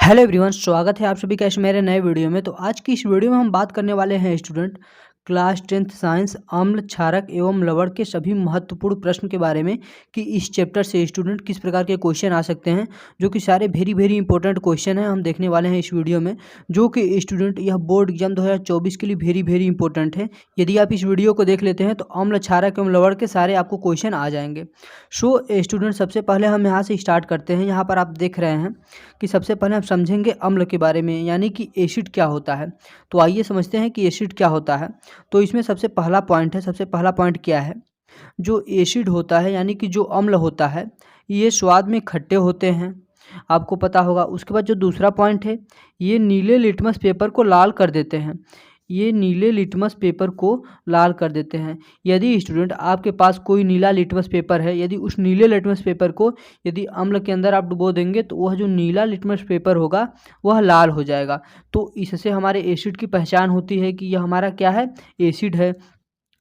Hello everyone, स्वागत है आप सभी का इस मेरे नए वीडियो में। तो आज की इस वीडियो में हम बात करने वाले हैं स्टूडेंट क्लास 10th साइंस अम्ल क्षारक एवं लवण के सभी महत्वपूर्ण प्रश्न के बारे में कि इस चैप्टर से स्टूडेंट किस प्रकार के क्वेश्चन आ सकते हैं, जो कि सारे वेरी इंपॉर्टेंट क्वेश्चन हैं हम देखने वाले हैं इस वीडियो में, जो कि स्टूडेंट यह बोर्ड एग्जाम 2024 के लिए वेरी इंपॉर्टेंट है। यदि आप इस वीडियो को देख लेते हैं तो अम्ल क्षारक एवं लवण के सारे आपको क्वेश्चन आ जाएंगे। सो स्टूडेंट, सबसे पहले हम यहाँ से स्टार्ट करते हैं। यहाँ पर आप देख रहे हैं कि सबसे पहले हम समझेंगे अम्ल के बारे में, यानी कि एसिड क्या होता है। तो आइए समझते हैं कि एसिड क्या होता है। तो इसमें सबसे पहला पॉइंट क्या है। जो एसिड होता है यानी कि जो अम्ल होता है, ये स्वाद में खट्टे होते हैं, आपको पता होगा। उसके बाद जो दूसरा पॉइंट है, ये नीले लिटमस पेपर को लाल कर देते हैं। ये नीले लिटमस पेपर को लाल कर देते हैं। यदि स्टूडेंट आपके पास कोई नीला लिटमस पेपर है, यदि उस नीले लिटमस पेपर को यदि अम्ल के अंदर आप डुबो देंगे तो वह जो नीला लिटमस पेपर होगा वह लाल हो जाएगा। तो इससे हमारे एसिड की पहचान होती है कि यह हमारा क्या है, एसिड है,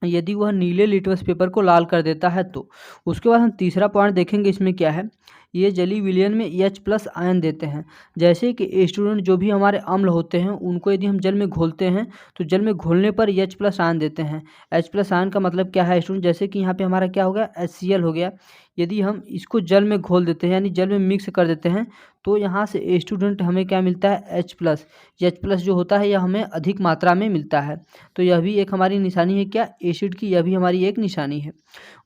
यदि वह नीले लिटमस पेपर को लाल कर देता है तो। उसके बाद हम तीसरा पॉइंट देखेंगे, इसमें क्या है, ये जली विलयन में H+ आयन देते हैं। जैसे कि स्टूडेंट जो भी हमारे अम्ल होते हैं उनको यदि हम जल में घोलते हैं तो जल में घोलने पर H+ आयन देते हैं। H+ आयन का मतलब क्या है स्टूडेंट, जैसे कि यहाँ पे हमारा क्या हो गया, HCl हो गया। यदि हम इसको जल में घोल देते हैं यानी जल में मिक्स कर देते हैं तो यहाँ से स्टूडेंट हमें क्या मिलता है, H+ जो होता है यह हमें अधिक मात्रा में मिलता है। तो यह भी एक हमारी निशानी है क्या, एसिड की, यह भी हमारी एक निशानी है।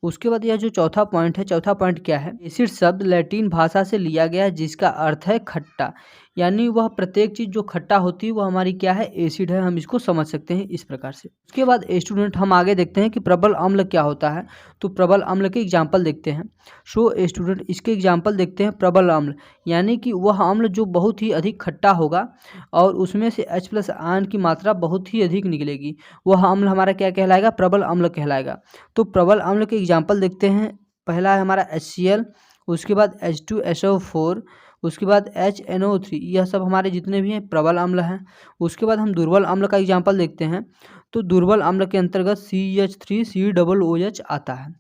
उसके बाद यह जो चौथा पॉइंट क्या है, एसिड शब्द लैटिन भाषा से लिया गया है जिसका अर्थ है खट्टा, यानी वह प्रत्येक चीज़ जो खट्टा होती है वह हमारी क्या है, एसिड है। हम इसको समझ सकते हैं इस प्रकार से। उसके बाद स्टूडेंट हम आगे देखते हैं कि प्रबल अम्ल क्या होता है। तो प्रबल अम्ल के एग्जाम्पल देखते हैं। सो स्टूडेंट इसके एग्जाम्पल देखते हैं। प्रबल अम्ल यानी कि वह अम्ल जो बहुत ही अधिक खट्टा होगा और उसमें से H+ आयन की मात्रा बहुत ही अधिक निकलेगी, वह अम्ल हमारा क्या कहलाएगा, प्रबल अम्ल कहलाएगा। तो प्रबल अम्ल के एग्जाम्पल देखते हैं। पहला है हमारा HCl, उसके बाद H2SO4, उसके बाद HNO3, यह सब हमारे जितने भी हैं प्रबल अम्ल हैं। उसके बाद हम दुर्बल अम्ल का एग्जाम्पल देखते हैं। तो दुर्बल अम्ल के अंतर्गत CH3COOH आता है।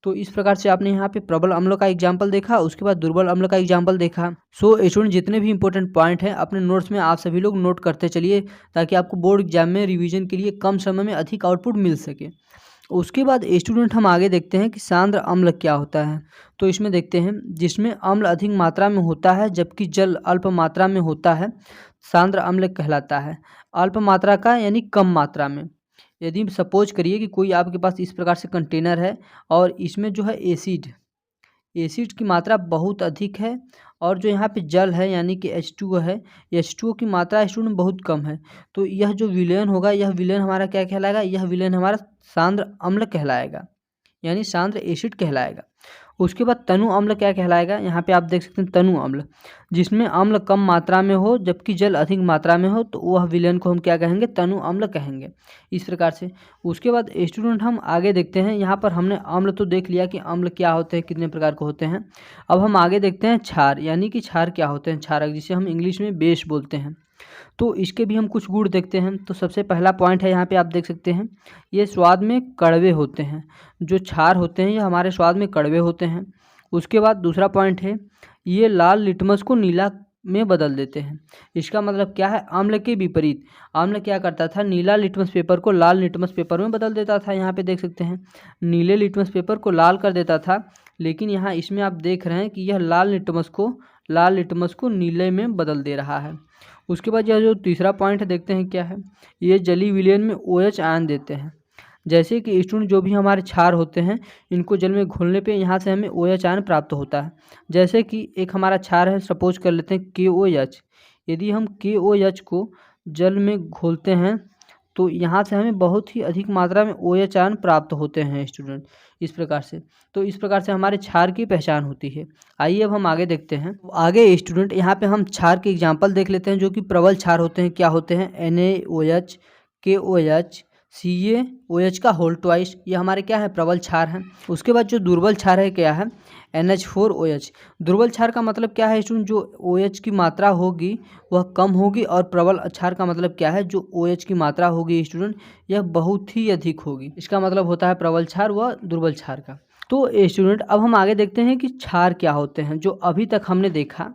तो इस प्रकार से आपने यहाँ पे प्रबल अम्ल का एग्जाम्पल देखा, उसके बाद दुर्बल अम्ल का एग्जाम्पल देखा। सो स्टूडेंट जितने भी इंपॉर्टेंट पॉइंट हैं अपने नोट्स में आप सभी लोग नोट करते चलिए, ताकि आपको बोर्ड एग्जाम में रिवीजन के लिए कम समय में अधिक आउटपुट मिल सके। उसके बाद स्टूडेंट हम आगे देखते हैं कि सांद्र अम्ल क्या होता है। तो इसमें देखते हैं, जिसमें अम्ल अधिक मात्रा में होता है जबकि जल अल्प मात्रा में होता है, सांद्र अम्ल कहलाता है। अल्प मात्रा का यानी कम मात्रा में। यदि सपोज करिए कि कोई आपके पास इस प्रकार से कंटेनर है और इसमें जो है एसिड की मात्रा बहुत अधिक है और जो यहाँ पे जल है यानी कि H2O है, H2O की मात्रा स्टूडेंट बहुत कम है। तो यह जो विलयन होगा, यह विलयन हमारा क्या कहलाएगा, यह विलयन हमारा सांद्र अम्ल कहलाएगा, यानी सांद्र एसिड कहलाएगा। उसके बाद तनु अम्ल क्या कहलाएगा, यहाँ पे आप देख सकते हैं तनु अम्ल, जिसमें अम्ल कम मात्रा में हो जबकि जल अधिक मात्रा में हो, तो वह विलयन को हम क्या कहेंगे, तनु अम्ल कहेंगे, इस प्रकार से। उसके बाद स्टूडेंट हम आगे देखते हैं। यहाँ पर हमने अम्ल तो देख लिया कि अम्ल क्या होते हैं, कितने प्रकार के होते हैं। अब हम आगे देखते हैं क्षार, यानी कि क्षार क्या होते हैं, क्षारक, जिसे हम इंग्लिश में बेस बोलते हैं। तो इसके भी हम कुछ गुण देखते हैं। तो सबसे पहला पॉइंट है, यहाँ पे आप देख सकते हैं, ये स्वाद में कड़वे होते हैं। जो क्षार होते हैं ये हमारे स्वाद में कड़वे होते हैं। उसके बाद दूसरा पॉइंट है, ये लाल लिटमस को नीला में बदल देते हैं। इसका मतलब क्या है, अम्ल के विपरीत अम्ल क्या करता था, नीला लिटमस पेपर को लाल लिटमस पेपर में बदल देता था। यहाँ पे देख सकते हैं, नीले लिटमस पेपर को लाल कर देता था, लेकिन यहाँ इसमें आप देख रहे हैं कि यह लाल लिटमस को नीले में बदल दे रहा है। उसके बाद यह जो तीसरा पॉइंट है देखते हैं क्या है, ये जली विलयन में OH आयन देते हैं। जैसे कि स्टूडेंट जो भी हमारे क्षार होते हैं इनको जल में घोलने पे यहाँ से हमें OH आयन प्राप्त होता है। जैसे कि एक हमारा क्षार है, सपोज कर लेते हैं KOH। यदि हम KOH को जल में घोलते हैं तो यहाँ से हमें बहुत ही अधिक मात्रा में OH आयन प्राप्त होते हैं स्टूडेंट, इस प्रकार से। तो इस प्रकार से हमारे क्षार की पहचान होती है। आइए अब हम आगे देखते हैं। आगे स्टूडेंट यहाँ पे हम क्षार के एग्जाम्पल देख लेते हैं, जो कि प्रबल क्षार होते हैं। क्या होते हैं, NaOH, KOH, CaOH का होल ट्वाइस, ये हमारे क्या है, प्रबल क्षार हैं। उसके बाद जो दुर्बल क्षार है क्या है, NH4OH। दुर्बल क्षार का मतलब क्या है स्टूडेंट, जो OH की मात्रा होगी वह कम होगी, और प्रबल क्षार का मतलब क्या है, जो OH की मात्रा होगी स्टूडेंट यह बहुत ही अधिक होगी। इसका मतलब होता है प्रबल क्षार व दुर्बल क्षार का। तो स्टूडेंट अब हम आगे देखते हैं कि क्षार क्या होते हैं। जो अभी तक हमने देखा,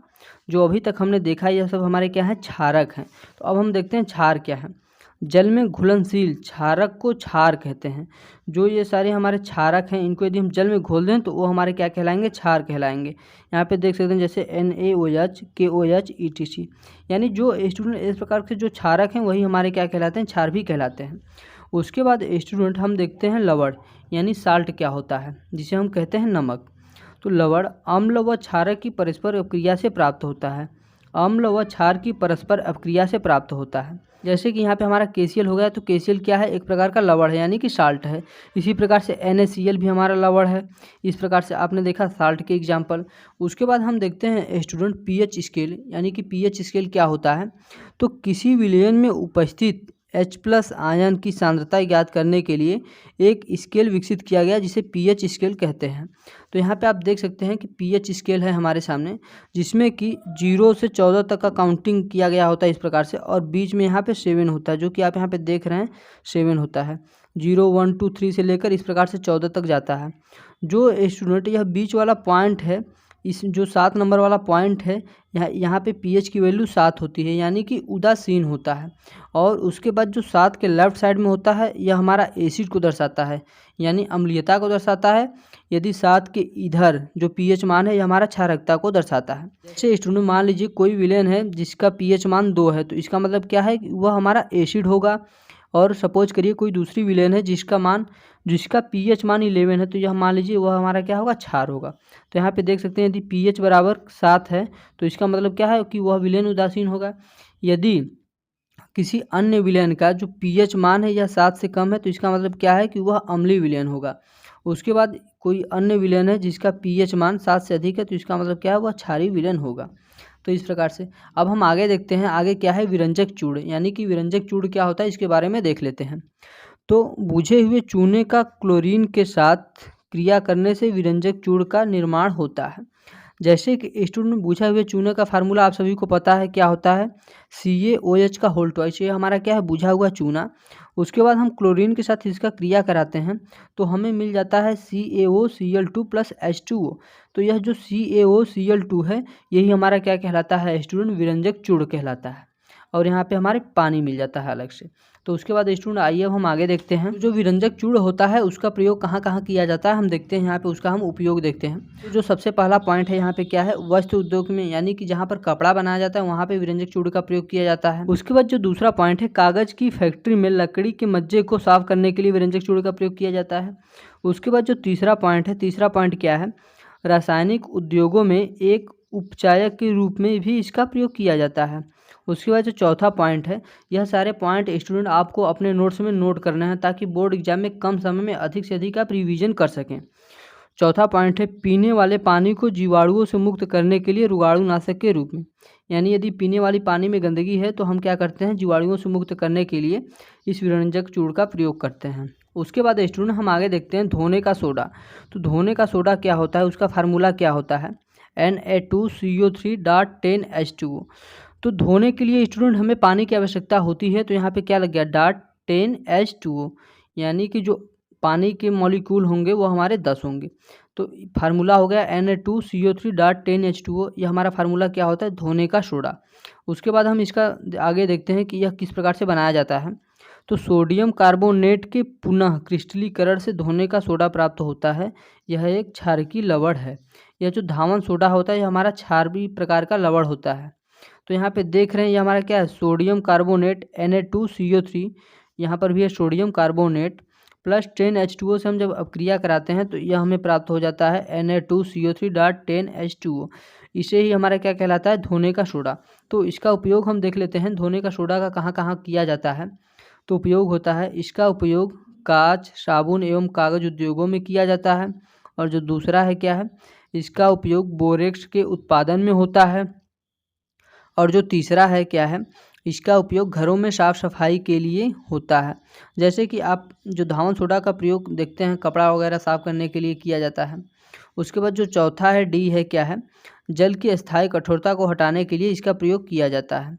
जो अभी तक हमने देखा यह सब हमारे क्या है, क्षारक हैं। तो अब हम देखते हैं क्षार क्या है। जल में घुलनशील क्षारक को क्षार कहते हैं। जो ये सारे हमारे क्षारक हैं, इनको यदि हम जल में घोल दें तो वो हमारे क्या कहलाएंगे, क्षार कहलाएंगे। यहाँ पे देख सकते हैं जैसे NaOH, KOH, ETC, यानी जो स्टूडेंट इस प्रकार के जो क्षारक हैं वही हमारे क्या कहलाते हैं, क्षार भी कहलाते हैं। उसके बाद स्टूडेंट हम देखते हैं लवण यानी साल्ट क्या होता है, जिसे हम कहते हैं नमक। तो लवण अम्ल व क्षारक की परस्पर अपक्रिया से प्राप्त होता है। अम्ल व क्षार की परस्पर अपक्रिया से प्राप्त होता है। जैसे कि यहाँ पे हमारा KCl हो गया, तो KCl क्या है, एक प्रकार का लवण है यानी कि साल्ट है। इसी प्रकार से NaCl भी हमारा लवण है। इस प्रकार से आपने देखा साल्ट के एग्जाम्पल। उसके बाद हम देखते हैं स्टूडेंट pH स्केल, यानी कि pH स्केल क्या होता है। तो किसी विलयन में उपस्थित H+ आयन की सांद्रता ज्ञात करने के लिए एक स्केल विकसित किया गया जिसे pH स्केल कहते हैं। तो यहाँ पे आप देख सकते हैं कि pH स्केल है हमारे सामने, जिसमें कि 0 से 14 तक का काउंटिंग किया गया होता है इस प्रकार से, और बीच में यहाँ पे 7 होता है, जो कि आप यहाँ पे देख रहे हैं 7 होता है। 0 1 2 3 से लेकर इस प्रकार से 14 तक जाता है। जो स्टूडेंट यह बीच वाला पॉइंट है, इस जो 7 नंबर वाला पॉइंट है, यहाँ पे pH की वैल्यू 7 होती है, यानी कि उदासीन होता है। और उसके बाद जो 7 के लेफ्ट साइड में होता है, यह हमारा एसिड को दर्शाता है, यानी अम्लीयता को दर्शाता है। यदि 7 के इधर जो pH मान है, यह हमारा क्षारकता को दर्शाता है। जैसे स्टूडेंट मान लीजिए कोई विलेन है जिसका pH मान 2 है, तो इसका मतलब क्या है कि वह हमारा एसिड होगा। और सपोज करिए कोई दूसरी विलेन है जिसका pH मान 11 है, तो यह मान लीजिए वह हमारा क्या होगा, क्षार होगा। तो यहाँ पे देख सकते हैं यदि pH बराबर 7 है तो इसका मतलब क्या है कि वह विलेन उदासीन होगा। यदि किसी अन्य विलेन का जो pH मान है यह 7 से कम है, तो इसका मतलब क्या है कि वह अम्लीय विलेन होगा। उसके बाद कोई अन्य विलेन है जिसका pH मान 7 से अधिक है, तो इसका मतलब क्या है, वह क्षारीय विलेन होगा। तो इस प्रकार से अब हम आगे देखते हैं, आगे क्या है, विरंजक चूर्ण, यानी कि विरंजक चूर्ण क्या होता है इसके बारे में देख लेते हैं। तो बुझे हुए चूने का क्लोरीन के साथ क्रिया करने से विरंजक चूर्ण का निर्माण होता है। जैसे कि स्टूडेंट बुझे हुए चूने का फार्मूला आप सभी को पता है क्या होता है, CaOH का होल ट्वाइस, ये हमारा क्या है, बुझा हुआ चूना। उसके बाद हम क्लोरीन के साथ इसका क्रिया कराते हैं तो हमें मिल जाता है CaOCl2 + H2O। तो यह जो CaOCl2 है यही हमारा क्या कहलाता है स्टूडेंट, विरंजक चूर्ण कहलाता है। और यहाँ पे हमारे पानी मिल जाता है अलग से। तो उसके बाद स्टूडेंट आइए अब हम आगे देखते हैं, जो विरंजक चूर्ण होता है उसका प्रयोग कहाँ कहाँ किया जाता है, हम देखते हैं यहाँ पे उसका हम उपयोग देखते हैं। तो जो सबसे पहला पॉइंट है यहाँ पे क्या है, वस्त्र उद्योग में, यानी कि जहाँ पर कपड़ा बनाया जाता है वहाँ पे विरंजक चूर्ण का प्रयोग किया जाता है। उसके बाद जो दूसरा पॉइंट है, कागज की फैक्ट्री में लकड़ी के मज्जे को साफ करने के लिए विरंजक चूर्ण का प्रयोग किया जाता है। उसके बाद जो तीसरा पॉइंट है, तीसरा पॉइंट क्या है, रासायनिक उद्योगों में एक उपचायक के रूप में भी इसका प्रयोग किया जाता है। उसके बाद जो चौथा पॉइंट है, यह सारे पॉइंट स्टूडेंट आपको अपने नोट्स में नोट करना है ताकि बोर्ड एग्जाम में कम समय में अधिक से अधिक आप रिवीजन कर सकें। चौथा पॉइंट है, पीने वाले पानी को जीवाणुओं से मुक्त करने के लिए रोगाणुनाशक के रूप में, यानी यदि पीने वाली पानी में गंदगी है तो हम क्या करते हैं, जीवाणुओं से मुक्त करने के लिए इस विरंजक चूर्ण का प्रयोग करते हैं। उसके बाद स्टूडेंट हम आगे देखते हैं धोने का सोडा। तो धोने का सोडा क्या होता है, उसका फार्मूला क्या होता है, Na2CO3.10H2O। तो धोने के लिए स्टूडेंट हमें पानी की आवश्यकता होती है, तो यहाँ पे क्या लग गया, .10H2O, यानी कि जो पानी के मॉलिक्यूल होंगे वो हमारे 10 होंगे। तो फार्मूला हो गया Na2CO3.10H2O। यह हमारा फार्मूला क्या होता है, धोने का सोडा। उसके बाद हम इसका आगे देखते हैं कि यह किस प्रकार से बनाया जाता है। तो सोडियम कार्बोनेट के पुनः क्रिस्टलीकरण से धोने का सोडा प्राप्त होता है। यह एक क्षारकीय लवण है। यह जो धावन सोडा होता है यह हमारा क्षारीय प्रकार का लवण होता है। तो यहाँ पे देख रहे हैं ये हमारा क्या है, सोडियम कार्बोनेट Na2CO3, यहाँ पर भी है सोडियम कार्बोनेट प्लस 10H2O से हम जब अपक्रिया कराते हैं तो यह हमें प्राप्त हो जाता है Na2CO3.10H2O। इसे ही हमारा क्या कहलाता है, धोने का सोडा। तो इसका उपयोग हम देख लेते हैं, धोने का सोडा का कहाँ कहाँ किया जाता है। तो उपयोग होता है, इसका उपयोग कांच, साबुन एवं कागज उद्योगों में किया जाता है। और जो दूसरा है क्या है, इसका उपयोग बोरेक्स के उत्पादन में होता है। और जो तीसरा है क्या है, इसका उपयोग घरों में साफ सफाई के लिए होता है। जैसे कि आप जो धावन सोडा का प्रयोग देखते हैं कपड़ा वगैरह साफ करने के लिए किया जाता है। उसके बाद जो चौथा है, डी है क्या है, जल की अस्थायी कठोरता को हटाने के लिए इसका प्रयोग किया जाता है।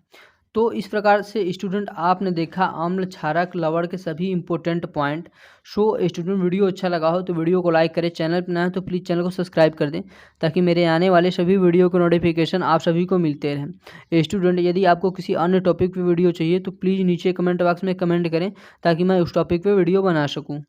तो इस प्रकार से स्टूडेंट आपने देखा आम्ल क्षारक लवण के सभी important point. So student video अच्छा लगा हो तो वीडियो को लाइक करें, चैनल पर नया है तो प्लीज़ चैनल को सब्सक्राइब कर दें ताकि मेरे आने वाले सभी वीडियो के नोटिफिकेशन आप सभी को मिलते रहें। स्टूडेंट यदि आपको किसी अन्य टॉपिक पे वीडियो चाहिए तो प्लीज़ नीचे कमेंट बॉक्स में कमेंट करें ताकि मैं उस टॉपिक पे वीडियो बना सकूँ।